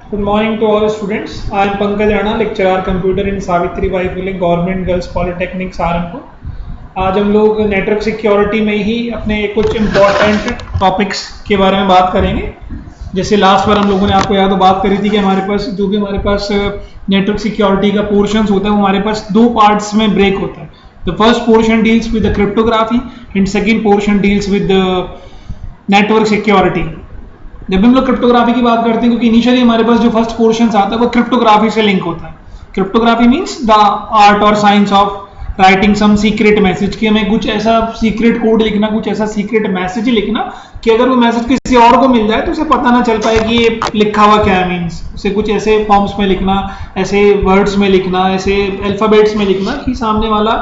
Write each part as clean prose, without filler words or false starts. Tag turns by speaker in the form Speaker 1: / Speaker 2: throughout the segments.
Speaker 1: Good morning to all students. I am Pankaj Rana, lecturer computer in Savitri Bai Phule Government Girls Polytechnic Saharanpur. आज हम लोग network security में ही अपने कुछ important topics के बारे में बात करेंगे। जैसे लास्ट बार हम लोगों ने आपको याद हो बात करी थी कि हमारे पास जो भी हमारे पास नेटवर्क सिक्योरिटी का पोर्शंस होता है वो हमारे पास दो पार्ट्स में ब्रेक होता है। The first portion deals with the cryptography and second portion deals with network security. जब हम लोग क्रिप्टोग्राफी की बात करते हैं, क्योंकि इनिशियली हमारे पास जो फर्स्ट पोर्शन आता है वो क्रिप्टोग्राफी से लिंक होता है। क्रिप्टोग्राफी मींस द आर्ट और science of writing some secret message, कि हमें कुछ ऐसा सीक्रेट कोड लिखना, कुछ ऐसा सीक्रेट मैसेज लिखना कि अगर वो मैसेज किसी और को मिल जाए तो उसे पता ना चल पाए कि ये लिखा हुआ क्या है। मींस उसे कुछ ऐसे फॉर्म्स में लिखना, ऐसे वर्ड्स में लिखना, ऐसे अल्फाबेट्स में लिखना कि सामने वाला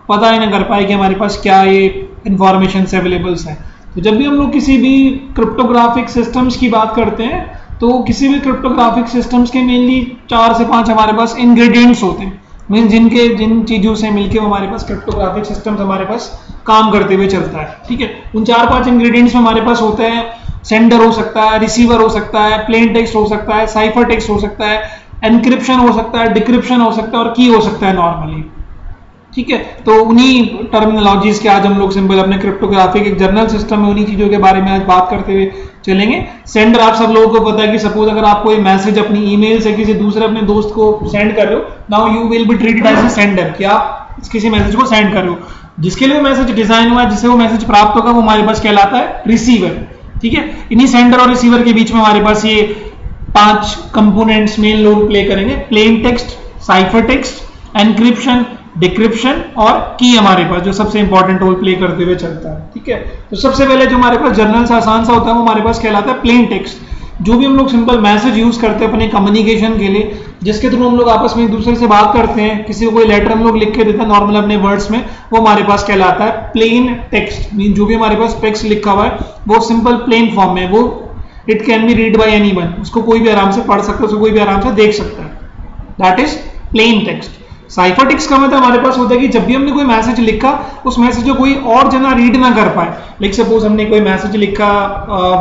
Speaker 1: पता ही ना कर पाए कि हमारे पास क्या ये इंफॉर्मेशन अवेलेबल्स है। तो जब भी हम लोग किसी भी क्रिप्टोग्राफिक सिस्टम्स की बात करते हैं तो किसी भी क्रिप्टोग्राफिक सिस्टम्स के मेनली 4 से 5 हमारे पास इंग्रेडिएंट्स होते हैं। मीन जिन चीजों से मिलके हमारे पास क्रिप्टोग्राफिक सिस्टम्स हमारे पास काम करते हुए चलता है। ठीक है, उन 4-5 इंग्रेडिएंट्स में हमारे पास होते हैं सेंडर हो सकता है, रिसीवर हो सकता है, प्लेन टेक्स्ट हो सकता है, साइफर टेक्स्ट हो सकता है, एनक्रिप्शन हो सकता है, डिक्रिप्शन हो सकता है और की हो सकता है नॉर्मली। ठीक है, तो उन्हीं टर्मिनोलॉजीज के आज हम लोग सिंपल अपने क्रिप्टोग्राफिक एक जर्नल सिस्टम में उन्हीं चीजों के बारे में आज बात करते हुए चलेंगे। सेंडर आप सब लोगों को पता है कि सपोज अगर आप कोई मैसेज अपनी ईमेल से किसी दूसरे अपने दोस्त को सेंड कर रहे हो, now you will be treated as a sender, कि आप किसी मैसेज को सेंड कर रहे हो। जिसके लिए वो मैसेज डिजाइन हुआ है, जिससे वो मैसेज प्राप्त होगा, वो हमारे पास कहलाता है रिसीवर। ठीक है, इन्हीं सेंडर और रिसीवर के बीच में हमारे पास ये 5 कंपोनेंट्स मेन रोल प्ले करेंगे। Plain text, cipher text, encryption, decryption और की हमारे पास जो सबसे इंपॉर्टेंट रोल प्ले करते हुए चलता है। ठीक है, तो सबसे पहले जो हमारे पास जर्नल से आसान सा होता है वो हमारे पास कहलाता है प्लेन टेक्स्ट। जो भी हम लोग सिंपल मैसेज यूज करते हैं अपने कम्युनिकेशन के लिए, जिसके थ्रू हम लोग आपस में एक दूसरे से बात करते हैं, किसी को कोई लेटर हम लोग लिख के देते हैं नॉर्मल अपने वर्ड्स में, वो हमारे पास कहलाता है प्लेन टेक्स्ट। मीन जो भी हमारे पास टेक्स्ट लिखा हुआ है वो सिंपल प्लेन फॉर्म में, वो it can be read by anyone, उसको कोई भी आराम से पढ़ सकता है, उसको कोई भी आराम से देख सकता है। That is plain text. Cipher text का मतलब हमारे पास होता है कि जब भी हमने कोई मैसेज लिखा, उस मैसेज को कोई और जना रीड ना कर पाए। लाइक सपोज हमने कोई मैसेज लिखा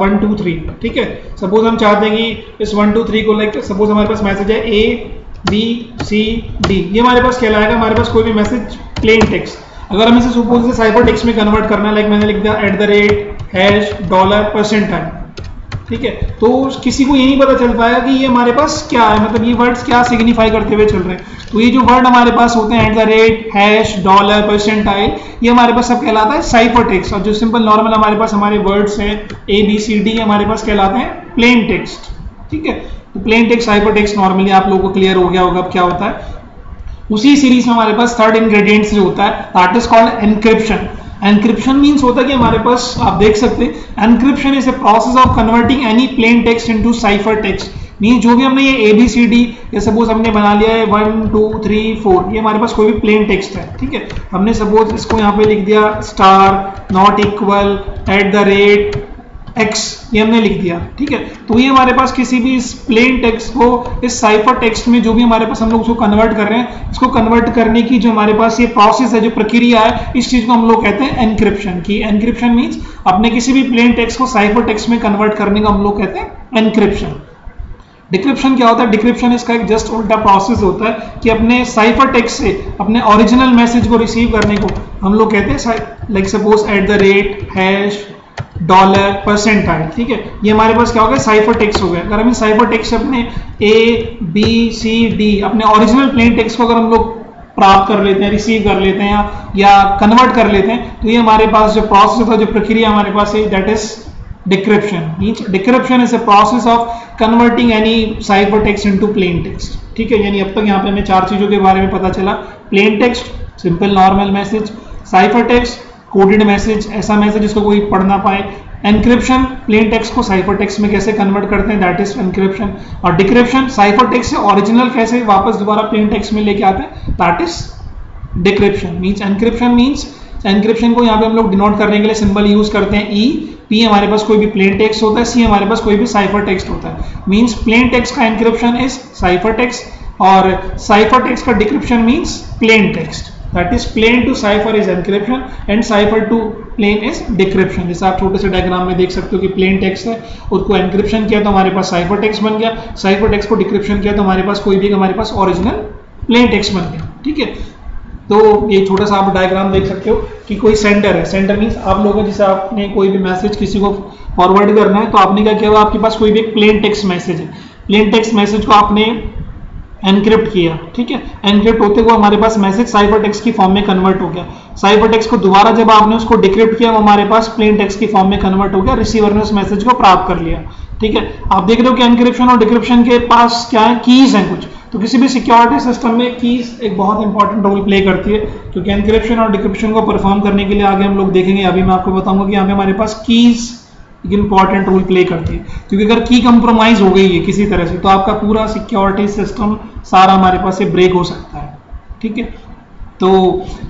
Speaker 1: 1 2 3, ठीक है, सपोज हम चाहते हैं कि इस 1 2 3 को, लाइक सपोज हमारे पास मैसेज है ABCD, ये हमारे पास कहलाएगा हमारे पास कोई भी मैसेज प्लेन टेक्स्ट। अगर हम इसे सपोज से साइफर टेक्स्ट में कन्वर्ट करना, लाइक मैंने लिख दिया $#$%, ठीक है, तो किसी को ये नहीं पता चल पाएगा कि ये हमारे पास क्या है, मतलब ये वर्ड्स क्या सिग्निफाई करते हुए चल रहे हैं। तो ये जो वर्ड हमारे पास होते हैं $#$%, ये हमारे पास सब कहलाता है साइफर टेक्स्ट। और जो सिंपल नॉर्मल हमारे पास हमारे वर्ड्स हैं ABCD, हमारे पास कहलाते हैं प्लेन टेक्स्ट। ठीक है, तो plain text, cipher text normally आप लोगों को क्लियर हो गया होगा अब क्या होता है। उसी सीरीज में हमारे पास थर्ड इंग्रेडिएंट्स जो होता है that is called encryption. Encryption means होता है कि हमारे पास आप देख सकते हैं encryption is a process of converting any plain text into cipher text. Means जो भी हमने ये ABCD, या सपोज हमने बना लिया है 1 2 3 4, ये हमारे पास कोई भी प्लेन टेक्स्ट है। ठीक है, हमने सपोज इसको यहाँ पे लिख दिया $X, ये हमने लिख दिया। ठीक है, तो ये हमारे पास किसी भी इस प्लेन टेक्स्ट को इस साइफर टेक्स्ट में जो भी हमारे पास हम लोग उसको कन्वर्ट कर रहे हैं, इसको कन्वर्ट करने की जो हमारे पास ये प्रोसेस है, जो प्रक्रिया है, इस चीज को हम लोग कहते हैं एनक्रिप्शन की। एनक्रिप्शन मींस अपने किसी भी प्लेन टेक्स्ट को साइफर टेक्स्ट में कन्वर्ट करने का हम लोग कहते हैं एनक्रिप्शन। डिक्रिप्शन क्या होता है? डिक्रिप्शन इसका एक जस्ट उल्टा प्रोसेस होता है कि अपने साइफर टेक्स्ट से अपने ओरिजिनल मैसेज को रिसीव करने को हम लोग कहते हैं लाइक सपोज $%। ठीक है, ये हमारे पास क्या हो गया? साइफर टेक्स्ट हो गया। अगर हम साइफर टेक्स्ट अपने ABCD अपने ओरिजिनल प्लेन टेक्स्ट को अगर हम लोग प्राप्त कर लेते हैं, रिसीव कर लेते हैं या कन्वर्ट कर लेते हैं, तो ये हमारे पास जो प्रोसेस होता है, जो प्रक्रिया हमारे पास है, that is decryption. Means decryption is a process of converting any cipher text into plain text. ठीक है, यानी अब तक यहाँ पे हमें 4 चीजों के बारे में पता चला। Plain text simple normal message, cipher text coded message, ऐसा मैसेज जिसको कोई पढ़ ना पाए, एनक्रिप्शन प्लेन टेक्स्ट को साइफर टेक्स्ट में कैसे कन्वर्ट करते हैं, दैट इज एनक्रिप्शन, और डिक्रिप्शन साइफर टेक्स्ट से ओरिजिनल कैसे वापस दोबारा प्लेन टेक्स्ट में लेके आते हैं, that is decryption. Means encryption means encryption को यहाँ पे हम लोग डिनोट करने के लिए सिंबल यूज करते हैं E, P हमारे पास कोई भी प्लेन टेक्स्ट होता है, C हमारे पास कोई भी साइफर टेक्स्ट होता है। मींस प्लेन टेक्स्ट का एनक्रिप्शन इज साइफर टेक्स्ट और साइफर टेक्स्ट का decryption means plain text. That is plain to cipher is encryption and cipher to plain is decryption. जैसे आप छोटे से डायग्राम में देख सकते हो कि प्लेन टेक्स्ट है, उसको एनक्रिप्शन किया तो हमारे पास साइफर टेक्स्ट बन गया, साइफर टेक्स्ट को डिक्रिप्शन किया तो हमारे पास कोई भी हमारे पास ओरिजिनल प्लेन टेक्स्ट बन गया। ठीक है, तो ये छोटा सा आप डायग्राम देख सकते हो कि कोई सेंडर है, सेंडर मीन्स आप लोगों, जैसे आपने कोई भी मैसेज किसी को फॉरवर्ड करना है तो आपने क्या किया, आपके पास कोई भी एक प्लेन टेक्स्ट मैसेज है, प्लेन टेक्स्ट मैसेज को आपने एनक्रिप्ट किया। ठीक है, एनक्रिप्ट होते हुए हमारे पास मैसेज साइफर टेक्स्ट की फॉर्म में कन्वर्ट हो गया। साइफर टेक्स्ट को दोबारा जब आपने उसको डिक्रिप्ट किया वो हमारे पास प्लेन टेक्स्ट की फॉर्म में कन्वर्ट हो गया, रिसीवर ने उस मैसेज को प्राप्त कर लिया। ठीक है, आप देख रहे हो कि एनक्रिप्शन और डिक्रिप्शन के पास क्या है, कीज हैं कुछ। तो किसी भी सिक्योरिटी सिस्टम में कीज एक बहुत इंपॉर्टेंट रोल प्ले करती है, क्योंकि एनक्रिप्शन और डिक्रिप्शन को परफॉर्म करने के लिए आगे हम लोग देखेंगे। अभी मैं आपको बताऊंगा कि यहाँ पे हमारे पास कीज एक इंपॉर्टेंट रोल प्ले करती है, क्योंकि अगर की कंप्रोमाइज हो गई है किसी तरह से तो आपका पूरा सिक्योरिटी सिस्टम सारा हमारे पास से ब्रेक हो सकता है। ठीक है, तो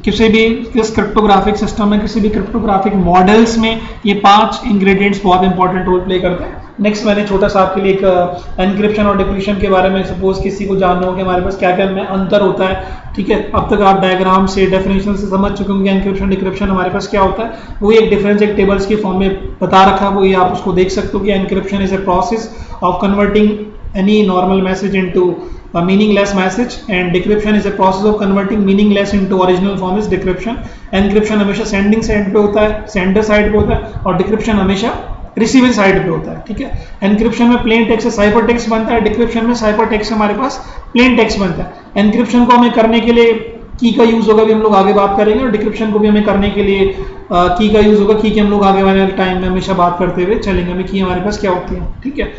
Speaker 1: किसी भी क्रिप्टोग्राफिक सिस्टम में, किसी भी क्रिप्टोग्राफिक मॉडल्स में ये 5 इंग्रेडिएंट्स बहुत इंपॉर्टेंट रोल प्ले करते हैं। नेक्स्ट मैंने छोटा सा आपके लिए एक एनक्रिप्शन और डिक्रिप्शन के बारे में, सपोज किसी को जानना हो कि हमारे पास क्या क्या में अंतर होता है। ठीक है, अब तक आप डायग्राम से, डेफिनेशन से समझ चुके होंगे एनक्रिप्शन डिक्रिप्शन हमारे पास क्या होता है। वो एक डिफरेंस एक टेबल्स की फॉर्म में बता रखा है, वो ये आप उसको देख सकते हो कि encryption is a process of converting any normal message into a meaningless message and decryption is a process of converting meaningless into original form is decryption। encryption हमेशा sending side पे होता है, sender side पे होता है, और decryption हमेशा receiving side पे होता है। ठीक है, encryption में plain text से cipher text बनता है, decryption में cipher text हमारे पास plain text बनता है। encryption को हमें करने के लिए की का यूज होगा, भी हम लोग आगे बात करेंगे, और डिक्रिप्शन को भी हमें करने के लिए की का यूज होगा। की हम लोग आगे वाले टाइम में हमेशा बात करते हुए चलेंगे, हमें की हमारे पास क्या होती है। ठीक है,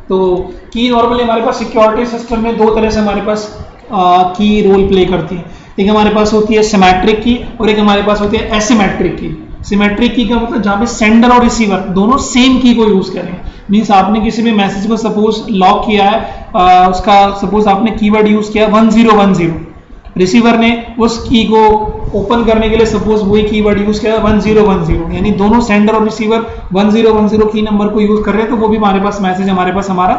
Speaker 1: तो की नॉर्मली हमारे पास सिक्योरिटी सिस्टम में दो तरह से हमारे पास की रोल प्ले करती है। एक हमारे पास होती है सिमेट्रिक की और एक हमारे पास होती है एसिमेट्रिक की। सिमेट्रिक की का मतलब जहाँ पे सेंडर और रिसीवर दोनों सेम की को यूज करें। मीन्स आपने किसी भी मैसेज को सपोज लॉक किया है, उसका सपोज आपने कीवर्ड यूज किया 1010, रिसीवर ने उस की को ओपन करने के लिए सपोज वही कीवर्ड यूज किया 1010, यानी दोनों सेंडर और रिसीवर 1010 की नंबर को यूज कर रहे हैं, तो वो भी हमारे पास मैसेज हमारे पास हमारा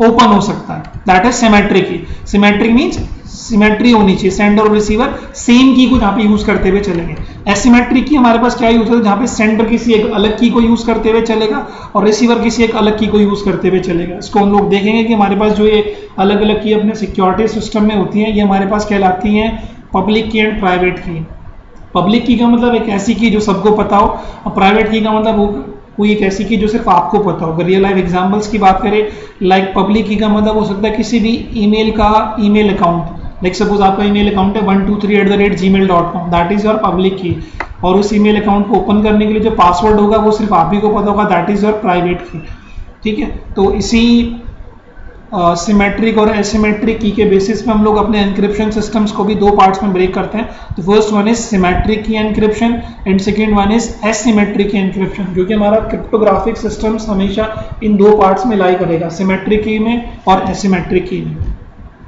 Speaker 1: ओपन हो सकता है। दैट इज सिमेट्रिक की। सिमेट्रिक मींस सिमेट्री होनी चाहिए, सेंडर और रिसीवर सेम की को जहाँ पे यूज करते हुए चलेंगे। एसिमेट्रिक की हमारे पास क्या यूज होता है, जहाँ पे सेंडर किसी एक अलग की को यूज करते हुए चलेगा और रिसीवर किसी एक अलग की को यूज करते हुए चलेगा। इसको हम लोग देखेंगे कि हमारे पास जो ये अलग अलग की अपने सिक्योरिटी सिस्टम में होती हैं, ये हमारे पास कहलाती हैं पब्लिक की एंड प्राइवेट की। पब्लिक की का मतलब एक ऐसी की जो सबको पता हो, और प्राइवेट की का मतलब वो कोई एक ऐसी की जो सिर्फ आपको पता हो। अगर रियल लाइफ एग्जांपल्स की बात करें, लाइक पब्लिक की का मतलब हो सकता है किसी भी ईमेल का ईमेल अकाउंट, लाइक सपोज आपका ईमेल अकाउंट है 123@gmail.com, that is your public की, और उस ईमेल अकाउंट को ओपन करने के लिए जो पासवर्ड होगा वो सिर्फ आप ही को पता होगा, that is your private key. ठीक है, तो इसी सिमेट्रिक और एसिमेट्रिक की के बेसिस पे हम लोग अपने एनक्रिप्शन सिस्टम्स को भी दो पार्ट्स में ब्रेक करते हैं। तो फर्स्ट वन इज सिमेट्रिक की encryption and second one is asymmetric key encryption, जो कि हमारा क्रिप्टोग्राफिक सिस्टम्स हमेशा इन दो पार्ट्स में लाई करेगा, सिमेट्रिक की में और एसिमेट्रिक की में।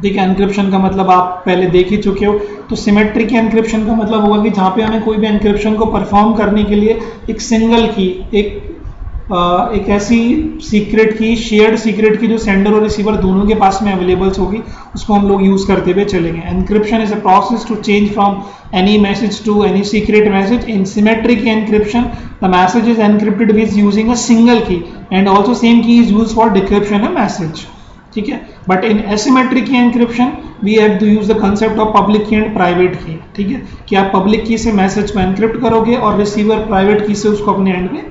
Speaker 1: ठीक है, एनक्रिप्शन का मतलब आप पहले देख ही चुके हो। तो सिमेट्रिक की एनक्रिप्शन का मतलब होगा कि जहाँ पे हमें कोई भी एनक्रिप्शन को परफॉर्म करने के लिए एक सिंगल की, एक ऐसी सीक्रेट की, शेयर्ड सीक्रेट की जो सेंडर और रिसीवर दोनों के पास में अवेलेबल्स होगी, उसको हम लोग यूज करते हुए चलेंगे। Encryption is a process to change from any message to any secret message. In symmetric encryption the message is encrypted with using a single key and also same key is use for decryption a message. ठीक है, but in asymmetric key encryption we have to use the concept of public key and private key. ठीक है, कि आप public की से message को encrypt करोगे और रिसीवर प्राइवेट की से उसको अपने एंड में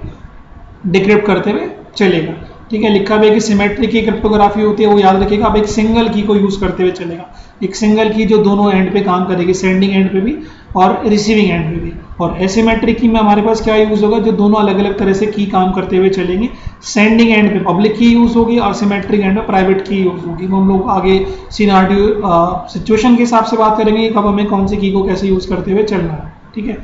Speaker 1: डिक्रिप्ट करते हुए चलेगा। ठीक है, लिखा हुआ है कि सिमेट्रिक की क्रिप्टोग्राफी होती है, वो याद रखिएगा, आप एक सिंगल की को यूज करते हुए चलेगा, एक सिंगल की जो दोनों एंड पे काम करेगी, सेंडिंग एंड पे भी और रिसीविंग एंड पे भी। और एसिमेट्रिक की में हमारे पास क्या यूज होगा, जो दोनों अलग अलग तरह से की काम करते हुए चलेंगे। सेंडिंग एंड पे पब्लिक की यूज होगी और सिमेट्रिक एंड पे प्राइवेट की यूज होगी। वो हम लोग आगे सिनेरियो सिचुएशन के हिसाब से बात करेंगे कब हमें कौन सी की को कैसे यूज करते हुए चलना है। ठीक है,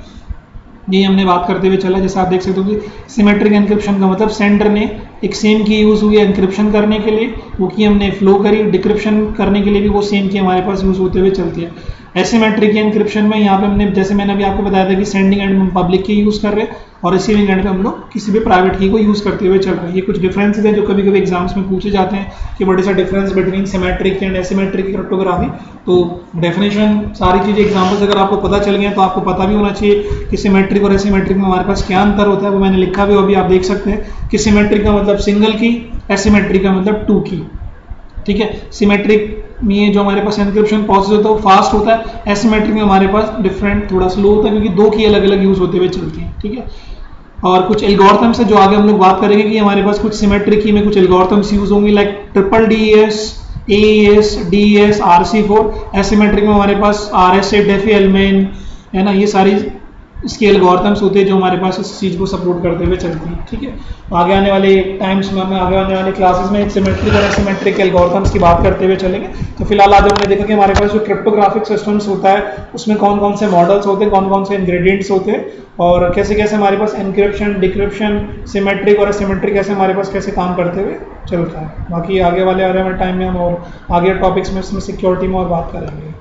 Speaker 1: ये हमने बात करते हुए चला। जैसे आप देख सकते हो कि सिमेट्रिक एनक्रिप्शन का मतलब सेंडर ने एक सेम की यूज हुई एनक्रिप्शन करने के लिए, वो की हमने फ्लो करी, डिक्रिप्शन करने के लिए भी वो सेम की हमारे पास यूज होते हुए चलती है। एसिमेट्रिक एनक्रिप्शन में यहाँ पे हमने, जैसे मैंने अभी आपको बताया था कि सेंडिंग एंड हम पब्लिक की यूज़ कर रहे हैं और रिसीविंग एंड पे हम लोग किसी भी प्राइवेट की को यूज़ करते हुए चल रहे हैं। ये कुछ डिफरेंसेस है जो कभी कभी एग्जाम्स में पूछे जाते हैं कि what is the difference between symmetric and asymmetric cryptography. तो डेफिनेशन सारी चीज़ें एग्जाम्पल्स अगर आपको पता चल गए तो आपको पता भी होना चाहिए कि सिमेट्रिक और एसिमेट्रिक में हमारे पास क्या अंतर होता है, वो मैंने लिखा भी, अभी आप देख सकते हैं कि सिमेट्रिक का मतलब सिंगल की, एसिमेट्रिक का मतलब टू की। ठीक है, सिमेट्रिक में जो हमारे पास एनक्रिप्शन प्रोसेस होता है वो फास्ट होता है, एसिमेट्रिक में हमारे पास डिफरेंट थोड़ा स्लो होता है क्योंकि दो की अलग अलग यूज होते हुए चलती है। ठीक है, और कुछ एल्गोरिथम्स है जो आगे हम लोग बात करेंगे कि हमारे पास कुछ सिमेट्रिक की में कुछ एल्गोरिथम्स यूज होंगी like triple DS, as, DS, RC4। Asymmetric में हमारे पास RSA, डेफी-एलमैन है ना, ये सारी इसके एल्गोरिथम्स होते हैं जो हमारे पास इस चीज़ को सपोर्ट करते हुए चलती है। ठीक है, तो आगे आने वाले टाइम्स में, हमें आगे आने वाले क्लासेस में सिमेट्रिक और एसिमेट्रिक एल्गोरिथम्स की बात करते हुए चलेंगे। तो फिलहाल आज हमने देखा कि हमारे पास जो क्रिप्टोग्राफिक सिस्टम्स होता है उसमें कौन कौन से मॉडल्स होते हैं, कौन कौन से इंग्रेडिएंट्स होते हैं और कैसे कैसे हमारे पास एनक्रिप्शन, डिक्रिप्शन, सिमेट्रिक और एसिमेट्रिक कैसे हमारे पास कैसे काम करते हुए चलता है। बाकी आगे वाले टाइम में हम और आगे टॉपिक्स में इसमें सिक्योरिटी में और बात करेंगे।